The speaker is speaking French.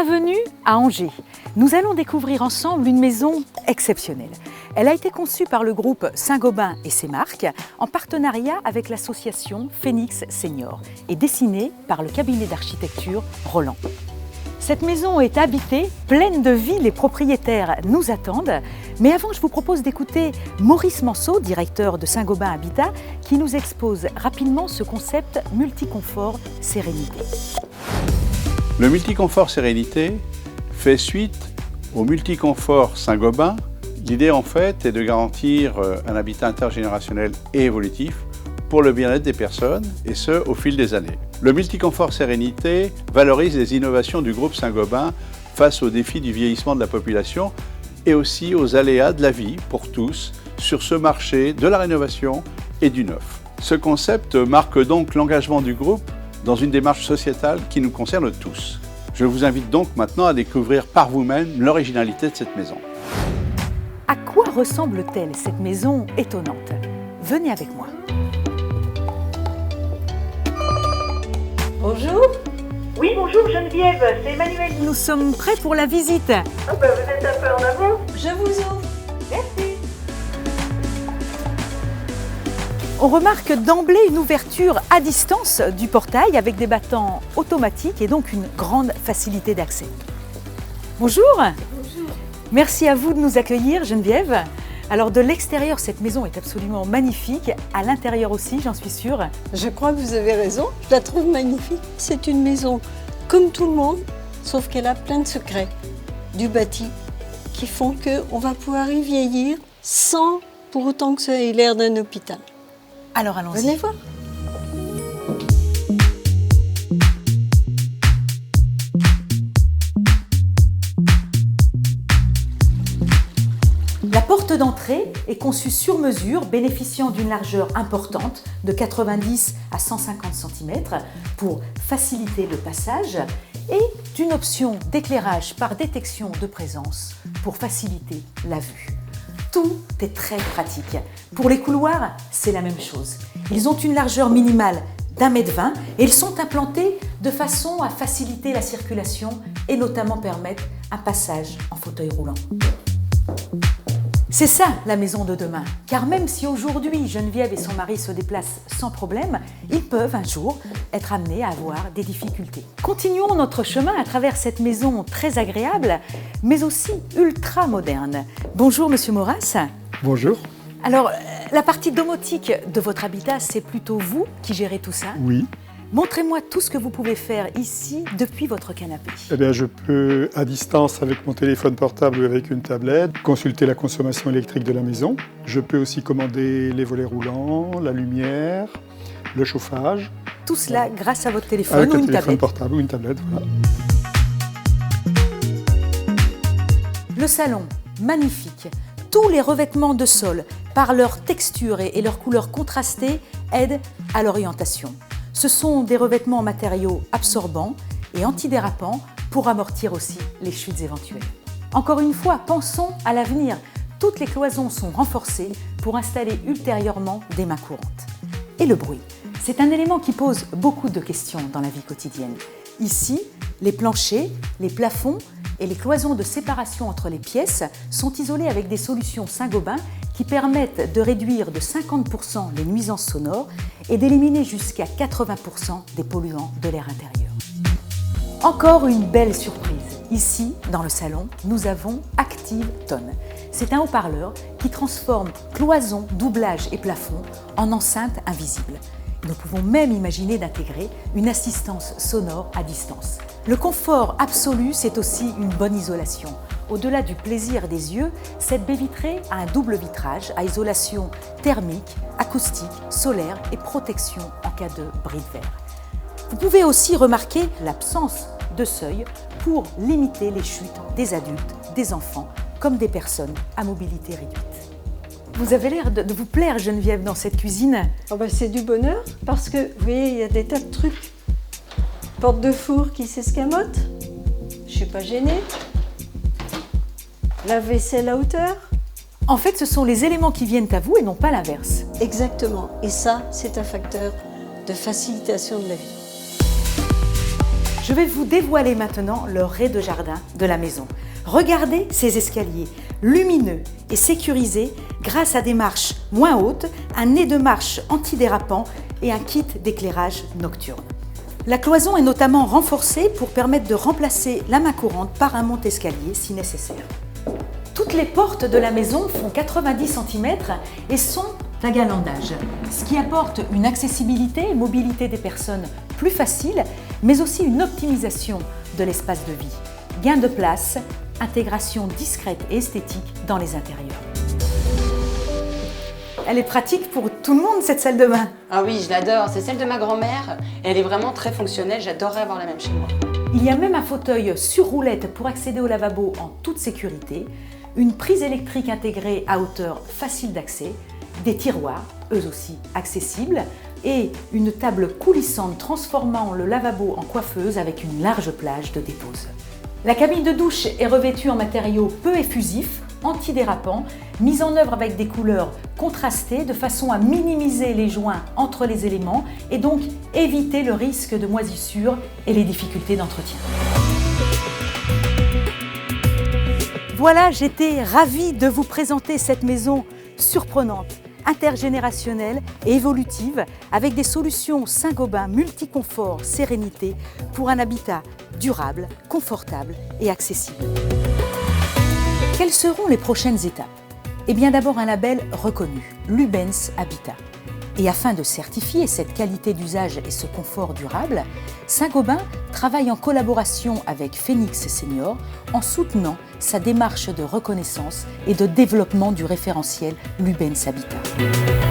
Bienvenue à Angers. Nous allons découvrir ensemble une maison exceptionnelle. Elle a été conçue par le groupe Saint-Gobain et ses marques en partenariat avec l'association Phoenix Senior et dessinée par le cabinet d'architecture Roland. Cette maison est habitée, pleine de vie, les propriétaires nous attendent. Mais avant, je vous propose d'écouter Maurice Manceau, directeur de Saint-Gobain Habitat, qui nous expose rapidement ce concept multiconfort sérénité. Le multiconfort sérénité fait suite au multiconfort Saint-Gobain. L'idée en fait est de garantir un habitat intergénérationnel et évolutif pour le bien-être des personnes, et ce, au fil des années. Le multiconfort sérénité valorise les innovations du groupe Saint-Gobain face aux défis du vieillissement de la population et aussi aux aléas de la vie pour tous sur ce marché de la rénovation et du neuf. Ce concept marque donc l'engagement du groupe dans une démarche sociétale qui nous concerne tous. Je vous invite donc maintenant à découvrir par vous-même l'originalité de cette maison. À quoi ressemble-t-elle cette maison étonnante? Venez avec moi. Bonjour. Oui, bonjour Geneviève, c'est Emmanuel. Nous sommes prêts pour la visite. Ah ben vous êtes un peu en avant. Je vous ouvre. Merci. On remarque d'emblée une ouverture à distance du portail avec des battants automatiques et donc une grande facilité d'accès. Bonjour. Bonjour. Merci à vous de nous accueillir, Geneviève. Alors de l'extérieur, cette maison est absolument magnifique. À l'intérieur aussi, j'en suis sûre. Je crois que vous avez raison. Je la trouve magnifique. C'est une maison comme tout le monde, sauf qu'elle a plein de secrets du bâti qui font qu'on va pouvoir y vieillir sans pour autant que ça ait l'air d'un hôpital. Alors allons-y. Venez voir. La porte d'entrée est conçue sur mesure, bénéficiant d'une largeur importante de 90 à 150 cm pour faciliter le passage et d'une option d'éclairage par détection de présence pour faciliter la vue. Tout est très pratique. Pour les couloirs, c'est la même chose. Ils ont une largeur minimale d'1,20 m et ils sont implantés de façon à faciliter la circulation et notamment permettre un passage en fauteuil roulant. C'est ça la maison de demain, car même si aujourd'hui Geneviève et son mari se déplacent sans problème, ils peuvent un jour être amenés à avoir des difficultés. Continuons notre chemin à travers cette maison très agréable, mais aussi ultra moderne. Bonjour Monsieur Maurras. Bonjour. Alors, la partie domotique de votre habitat, c'est plutôt vous qui gérez tout ça? Oui. Montrez-moi tout ce que vous pouvez faire ici depuis votre canapé. Eh bien, je peux, à distance, avec mon téléphone portable ou avec une tablette, consulter la consommation électrique de la maison. Je peux aussi commander les volets roulants, la lumière, le chauffage. Tout cela grâce à votre téléphone avec ou un une téléphone tablette. portable ou une tablette, voilà. Le salon, magnifique. Tous les revêtements de sol, par leur texture et leur couleur contrastée, aident à l'orientation. Ce sont des revêtements en matériaux absorbants et antidérapants pour amortir aussi les chutes éventuelles. Encore une fois, pensons à l'avenir. Toutes les cloisons sont renforcées pour installer ultérieurement des mains courantes. Et le bruit, c'est un élément qui pose beaucoup de questions dans la vie quotidienne. Ici, les planchers, les plafonds et les cloisons de séparation entre les pièces sont isolés avec des solutions Saint-Gobain qui permettent de réduire de 50% les nuisances sonores et d'éliminer jusqu'à 80% des polluants de l'air intérieur. Encore une belle surprise. Ici, dans le salon, nous avons Active Tone. C'est un haut-parleur qui transforme cloisons, doublages et plafonds en enceinte invisible. Nous pouvons même imaginer d'intégrer une assistance sonore à distance. Le confort absolu, c'est aussi une bonne isolation. Au-delà du plaisir des yeux, cette baie vitrée a un double vitrage à isolation thermique, acoustique, solaire et protection en cas de bris de verre. Vous pouvez aussi remarquer l'absence de seuil pour limiter les chutes des adultes, des enfants, comme des personnes à mobilité réduite. Vous avez l'air de vous plaire, Geneviève, dans cette cuisine. Oh ben c'est du bonheur parce que vous voyez, il y a des tas de trucs. Porte de four qui s'escamote. Je suis pas gênée. La vaisselle à hauteur. En fait, ce sont les éléments qui viennent à vous et non pas l'inverse. Exactement. Et ça, c'est un facteur de facilitation de la vie. Je vais vous dévoiler maintenant le rez-de-jardin de la maison. Regardez ces escaliers lumineux et sécurisés grâce à des marches moins hautes, un nez de marche antidérapant et un kit d'éclairage nocturne. La cloison est notamment renforcée pour permettre de remplacer la main courante par un monte-escalier si nécessaire. Toutes les portes de la maison font 90 cm et sont d'agalandage, ce qui apporte une accessibilité et mobilité des personnes plus facile, mais aussi une optimisation de l'espace de vie. Gain de place, intégration discrète et esthétique dans les intérieurs. Elle est pratique pour tout le monde, cette salle de bain. Ah oui, je l'adore. C'est celle de ma grand-mère. Elle est vraiment très fonctionnelle. J'adorerais avoir la même chez moi. Il y a même un fauteuil sur roulette pour accéder au lavabo en toute sécurité, une prise électrique intégrée à hauteur facile d'accès, des tiroirs, eux aussi accessibles, et une table coulissante transformant le lavabo en coiffeuse avec une large plage de dépose. La cabine de douche est revêtue en matériaux peu effusifs, antidérapants, mise en œuvre avec des couleurs contrastées de façon à minimiser les joints entre les éléments et donc éviter le risque de moisissure et les difficultés d'entretien. Voilà, j'étais ravie de vous présenter cette maison surprenante, intergénérationnelle et évolutive avec des solutions Saint-Gobain multiconfort sérénité pour un habitat durable, confortable et accessible. Quelles seront les prochaines étapes? Eh bien d'abord un label reconnu, Lubens Habitat. Et afin de certifier cette qualité d'usage et ce confort durable, Saint-Gobain travaille en collaboration avec Phoenix Senior en soutenant sa démarche de reconnaissance et de développement du référentiel Lubens Habitat.